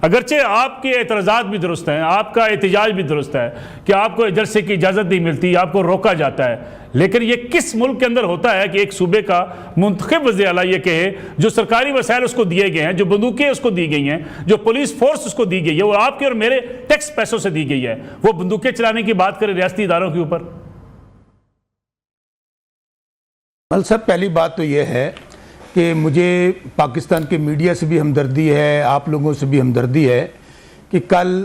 اگرچہ آپ کے اعتراضات بھی درست ہیں، آپ کا احتجاج بھی درست ہے کہ آپ کو جلسے کی اجازت نہیں ملتی، آپ کو روکا جاتا ہے، لیکن یہ کس ملک کے اندر ہوتا ہے کہ ایک صوبے کا منتخب وزیر اعلیٰ یہ کہے جو سرکاری وسائل اس کو دیے گئے ہیں، جو بندوقیں اس کو دی گئی ہیں، جو پولیس فورس اس کو دی گئی ہے، وہ آپ کے اور میرے ٹیکس پیسوں سے دی گئی ہے، وہ بندوقیں چلانے کی بات کرے ریاستی اداروں کے اوپر؟ ملک صاحب، پہلی بات تو یہ ہے کہ مجھے پاکستان کے میڈیا سے بھی ہمدردی ہے، آپ لوگوں سے بھی ہمدردی ہے کہ کل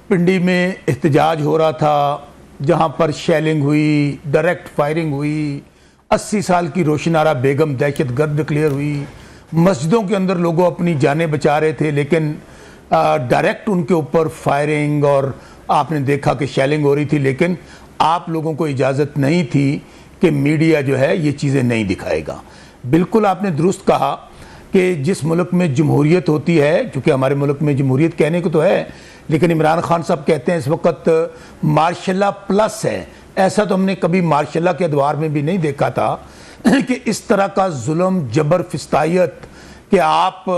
پنڈی میں احتجاج ہو رہا تھا جہاں پر شیلنگ ہوئی، ڈائریکٹ فائرنگ ہوئی، 80 سال کی روشن آرا بیگم دہشت گرد ڈکلیئر ہوئی، مسجدوں کے اندر لوگوں اپنی جانیں بچا رہے تھے، لیکن ڈائریکٹ ان کے اوپر فائرنگ اور آپ نے دیکھا کہ شیلنگ ہو رہی تھی، لیکن آپ لوگوں کو اجازت نہیں تھی کہ میڈیا جو ہے یہ چیزیں نہیں دکھائے گا۔ بالکل آپ نے درست کہا کہ جس ملک میں جمہوریت ہوتی ہے، چونکہ ہمارے ملک میں جمہوریت کہنے کو تو ہے، لیکن عمران خان صاحب کہتے ہیں اس وقت مارشل لا پلس ہے، ایسا تو ہم نے کبھی مارشل لا کے ادوار میں بھی نہیں دیکھا تھا کہ اس طرح کا ظلم، جبر، فستائیت کہ آپ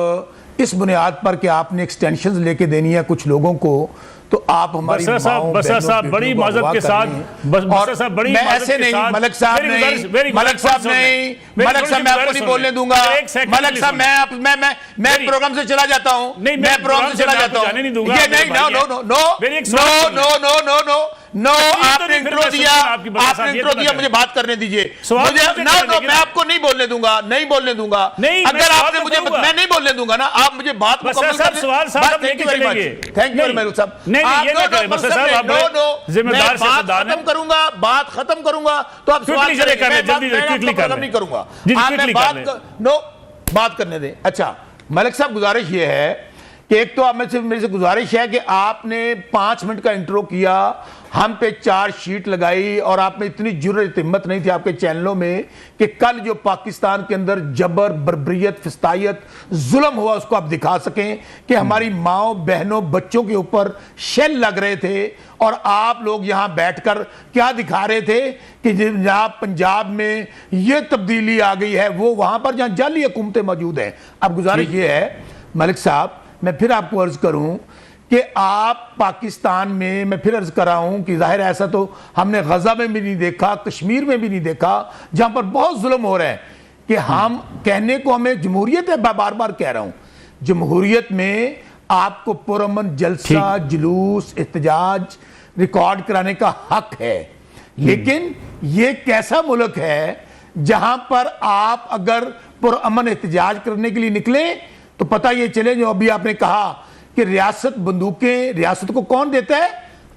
اس بنیاد پر کہ آپ نے ایکسٹینشنز لے کے دینی ہے کچھ لوگوں کو، تو آپ ہماری ماؤں بسرا صاحب بڑی معذرت کے ساتھ، بسرا صاحب بڑی معذرت کے ساتھ، ملک صاحب نہیں، ملک صاحب میں آپ کو نہیں بولنے دوں گا، ملک صاحب میں پروگرام سے چلا جاتا ہوں، میں پروگرام سے چلا جاتا ہوں، یہ نہیں، نو، آپ نے انٹرو دیا، مجھے بات کرنے دیجئے، میں آپ کو نہیں بولنے دوں گا، نہیں بولنے دوں گا، اگر آپ نے مجھے، میں نہیں بولنے دوں گا نا، آپ مجھے بات مکمل کر دیں، thank you very much, thank you Malik صاحب، بات ختم کروں گا تو آپ سوال کریں، نہیں کروں گا، بات کرنے دیں۔ اچھا ملک صاحب، گزارش یہ ہے کہ ایک تو آپ میں سے میرے سے گزارش ہے کہ آپ نے 5 منٹ کا انٹرو کیا، ہم پہ 4 شیٹ لگائی، اور آپ میں اتنی جرأت ہمت نہیں تھی آپ کے چینلوں میں کہ کل جو پاکستان کے اندر جبر، بربریت، فستائیت، ظلم ہوا اس کو آپ دکھا سکیں کہ ہماری ماؤں، بہنوں، بچوں کے اوپر شیل لگ رہے تھے، اور آپ لوگ یہاں بیٹھ کر کیا دکھا رہے تھے کہ جناب پنجاب میں یہ تبدیلی آ گئی ہے، وہ وہاں پر جہاں جعلی حکومتیں موجود ہیں۔ اب گزارش یہ ہے ملک صاحب، میں پھر آپ کو عرض کروں کہ آپ پاکستان میں پھر عرض کر رہا ہوں کہ ظاہر ایسا تو ہم نے غزہ میں بھی نہیں دیکھا، کشمیر میں بھی نہیں دیکھا، جہاں پر بہت ظلم ہو رہا ہے، کہ ہم کہنے کو ہمیں جمہوریت ہے، بار بار کہہ رہا ہوں، جمہوریت میں آپ کو پرامن جلسہ، جلوس، احتجاج ریکارڈ کرانے کا حق ہے، لیکن یہ کیسا ملک ہے جہاں پر آپ اگر پرامن احتجاج کرنے کے لیے نکلیں تو پتہ یہ چلے، جو ابھی آپ نے کہا کہ ریاست بندوقیں، ریاست کو کون دیتا ہے؟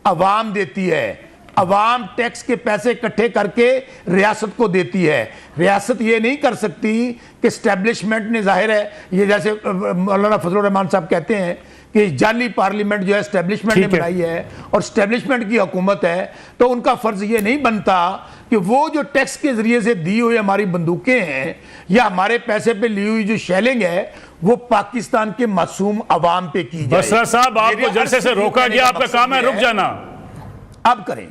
عوام دیتی ہے، عوام ٹیکس کے پیسے اکٹھے کر کے ریاست کو دیتی ہے، ریاست یہ نہیں کر سکتی کہ اسٹیبلشمنٹ نے، ظاہر ہے یہ جیسے مولانا فضل الرحمان صاحب کہتے ہیں کہ جعلی پارلیمنٹ جو ہے اسٹیبلشمنٹ نے بنائی ہے اور اسٹیبلشمنٹ کی حکومت ہے، تو ان کا فرض یہ نہیں بنتا کہ وہ جو ٹیکس کے ذریعے سے دی ہوئی ہماری بندوقیں ہیں یا ہمارے پیسے پہ لی ہوئی جو شیلنگ ہے وہ پاکستان کے معصوم عوام پہ کی جائے۔ بسرا صاحب، آپ کو جلسے سے روکا گیا، آپ کا کام ہے رک جانا، اب کریں،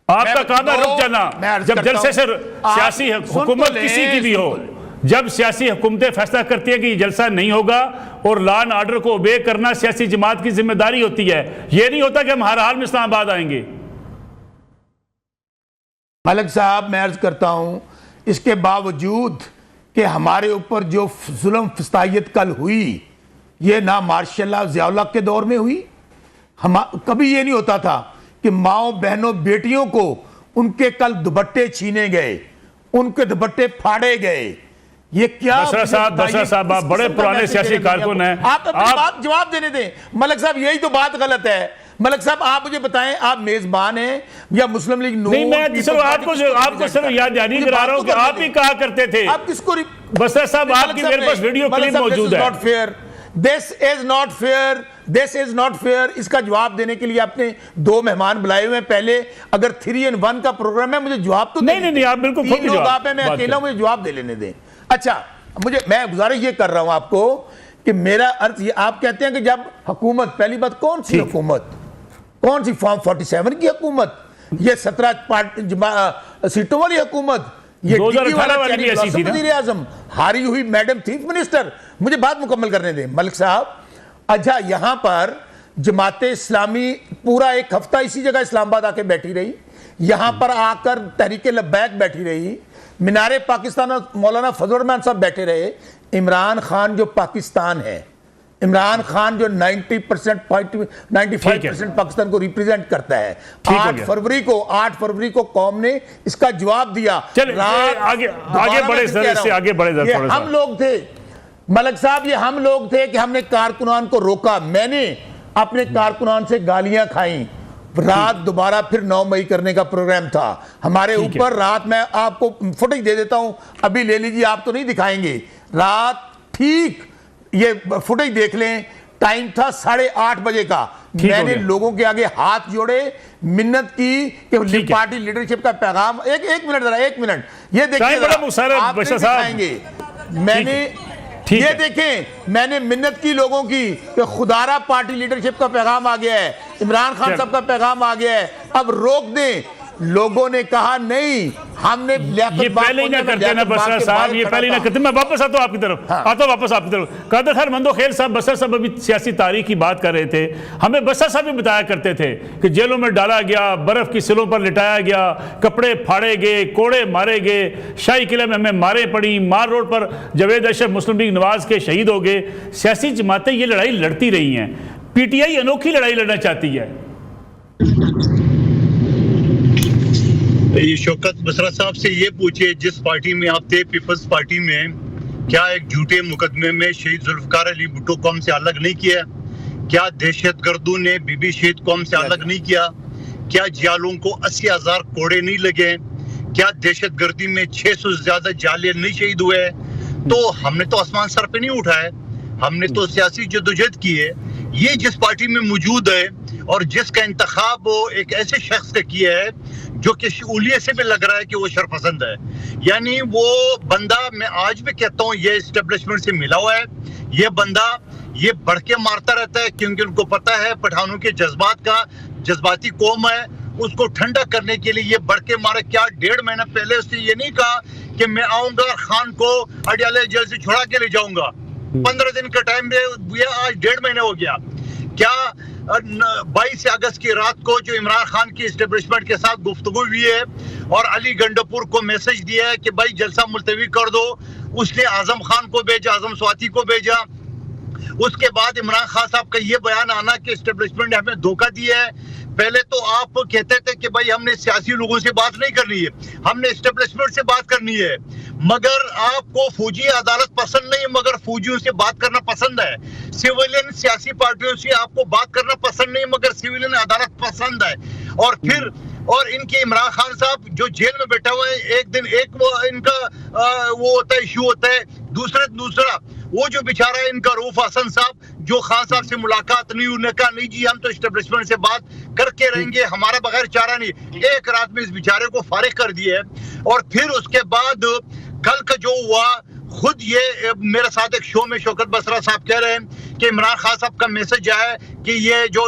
آپ کا کام ہے رک جانا۔ جب جلسے سے سیاسی حکومت کسی کی بھی ہو، جب سیاسی حکومتیں فیصلہ کرتی ہیں کہ یہ جلسہ نہیں ہوگا اور لا اینڈ آرڈر کو اوبے کرنا سیاسی جماعت کی ذمہ داری ہوتی ہے، یہ نہیں ہوتا کہ ہم ہر حال میں اسلام آباد آئیں گے۔ ملک صاحب، میں عرض کرتا ہوں، اس کے باوجود کہ ہمارے اوپر جو ظلم فستائیت کل ہوئی، یہ نہ مارشل لا ضیاء اللہ کے دور میں ہوئی، کبھی یہ نہیں ہوتا تھا کہ ماؤں، بہنوں، بیٹیوں کو ان کے کل دوپٹے چھینے گئے، ان کے دوپٹے پھاڑے گئے، یہ کیا؟ بسرا صاحب آپ بڑے پرانے سیاسی کارکن ہیں، آپ اپنی بات جواب دینے دیں۔ ملک صاحب، یہی تو بات غلط ہے۔ ملک صاحب، آپ مجھے بتائیں، آپ میزبان ہیں یا مسلم لیگ نون؟ نہیں، میں صرف آپ کو صرف یاد دہانی کرا رہا ہوں کہ آپ ہی کہا کرتے تھے۔ آپ کس کو؟ بسرا صاحب، آپ کی میرے پاس ویڈیو کلپ موجود ہے۔ This is not fair. This is not fair. اس کا جواب دینے کے لیے آپ نے 2 مہمان بلائے ہوئے ہیں۔ پہلے اگر 3 in 1 کا پروگرام ہے، مجھے جواب تو دیں۔ نہیں، آپ بالکل خود جواب۔ 3 لوگ آپ ہیں، میں اکیلا ہوں، مجھے جواب دے لینے دیں۔ اچھا، میں گزارش یہ کر رہا ہوں آپ کو کہ میرا عرض یہ، آپ کہتے ہیں کہ جب حکومت، پہلی بات کون سی حکومت؟ کون سی فارم 47 کی حکومت؟ یہ 17 سیٹوں والی حکومت؟ یہ 2018 والی بھی ایسی تھی نا؟ وزیر اعظم، ہاری ہوئی میڈم چیف منسٹر؟ مجھے بات مکمل کرنے دیں۔ ملک صاحب، اچھا یہاں پر جماعت اسلامی پورا ایک ہفتہ اسی جگہ اسلام آباد آ کے بیٹھی رہی, یہاں پر آ کر تحریک لبیک بیٹھی رہی, مینار پاکستان اور مولانا فضل الرحمان صاحب بیٹھے رہے. عمران خان جو پاکستان ہے, عمران خان جو 95% پاکستان کو ریپریزنٹ کرتا ہے, 8 فروری کو قوم نے اس کا جواب دیا. آگے بڑھے ہم لوگ تھے ملک صاحب, یہ ہم لوگ تھے کہ ہم نے کارکنان کو روکا. میں نے اپنے کارکنان سے گالیاں کھائیں. رات دوبارہ پھر 9 مئی کرنے کا پروگرام تھا ہمارے اوپر. رات میں آپ کو فوٹیج دے دیتا ہوں, ابھی لے لیجیے, آپ تو نہیں دکھائیں گے. رات ٹھیک یہ فوٹیج دیکھ لیں, ٹائم تھا 8:30 بجے کا. میں نے لوگوں کے آگے ہاتھ جوڑے, منت کی کہ پارٹی لیڈرشپ کا پیغام. ایک منٹ یہ دیکھیں, آپ نہیں دکھائیں گے. میں نے یہ دیکھیں, میں نے منت کی لوگوں کی کہ خدارہ پارٹی لیڈرشپ کا پیغام آ گیا ہے, عمران خان صاحب کا پیغام آ گیا ہے, اب روک دیں. لوگوں نے کہا نہیں, ہم نے یہ پہلے ہی نہ کرتے نا بسر صاحب, یہ پہلے ہی نہ کرتے. میں واپس آتا ہوں آپ کی طرف, قادر خیر مندو خیل صاحب, بسر صاحب ابھی سیاسی تاریخ کی بات کر رہے تھے. ہمیں بسر صاحب بھی بتایا کرتے تھے کہ جیلوں میں ڈالا گیا, برف کی سلوں پر لٹایا گیا, کپڑے پھاڑے گئے, کوڑے مارے گئے, شاہی قلعہ میں ہمیں مارے پڑی, مار روڈ پر جاوید اشرف مسلم لیگ نواز کے شہید ہو گئے. سیاسی جماعتیں یہ لڑائی لڑتی رہی ہیں. پی ٹی آئی انوکھی لڑائی لڑنا چاہتی ہے. شوکت بسرا صاحب سے یہ پوچھے, جس پارٹی میں آپ تھے, پیپلز پارٹی میں, کیا ایک جھوٹے مقدمے میں شہید ذوالفقار علی بھٹو کو ہم سے الگ نہیں کیا؟ کیا دہشت گردوں نے بی بی شہید کو ہم سے الگ نہیں کیا؟ کیا جالوں کو 80,000 کوڑے نہیں لگے؟ کیا دہشت گردی میں 600 سے زیادہ جالے نہیں شہید ہوئے؟ تو ہم نے تو آسمان سر پہ نہیں اٹھائے, ہم نے تو سیاسی جدوجہد کی ہے. یہ جس پارٹی میں موجود ہے اور جس کا انتخاب ایک ایسے شخص کا کیا ہے جو کہ شعولیے سے بھی لگ رہا ہے کہ وہ شرپسند ہے, یعنی وہ بندہ, میں آج بھی کہتا ہوں, یہ اسٹیبلشمنٹ سے ملا ہوا ہے. یہ بندہ یہ بڑھ کے مارتا رہتا ہے کیونکہ ان کو پتہ ہے پٹھانوں کے جذبات کا, جذباتی قوم ہے, اس کو ٹھنڈا کرنے کے لیے یہ بڑھ کے مارے. کیا 1.5 مہینہ پہلے اس نے یہ نہیں کہا کہ میں آؤں گا خان کو اڈیالہ جیل سے چھڑا کے لے جاؤں گا؟ 15 دن کا ٹائم دے, آج 1.5 مہینے ہو گیا. کیا 22 اگست کی رات کو جو عمران خان کی اسٹیبلشمنٹ کے ساتھ گفتگو ہوئی ہے اور علی گنڈپور کو میسج دیا ہے کہ بھائی جلسہ ملتوی کر دو, اس نے اعظم خان کو بھیجا, اعظم سواتی کو بھیجا. اس کے بعد عمران خان صاحب کا یہ بیان آنا کہ اسٹیبلشمنٹ نے ہمیں دھوکہ دیا ہے. پہلے تو آپ کہتے تھے کہ بھائی ہم نے سیاسی لوگوں سے بات نہیں کرنی ہے, ہم نے اسٹیبلشمنٹ سے بات کرنی ہے. مگر آپ کو فوجی عدالت پسند نہیں, مگر فوجیوں سے بات کرنا پسند ہے. سیولین سیاسی پارٹیوں سے آپ کو بات کرنا پسند نہیں, مگر سیولین عدالت پسند ہے. اور پھر ان کے عمران خان صاحب جو جیل میں بیٹھا ہوا ہے, ایک دن ایک وہ ان کا وہ ہوتا ہے, ایشو ہوتا ہے, دوسرا وہ جو بیچارہ ہے ان کا روف حسن صاحب, جو خان صاحب سے ملاقات نہیں, انہوں نے کہا نہیں جی ہم تو اسٹیبلشمنٹ سے بات کر کے رہیں گے, ہمارا بغیر چارہ نہیں. ایک رات میں اس بیچارے کو فارغ کر دیا ہے. اور پھر اس کے بعد کل کا جو ہوا, خود یہ میرے ساتھ ایک شو میں شوکت بسرا صاحب کہہ رہے ہیں کہ عمران خان صاحب کا میسج آیا ہے کہ یہ جو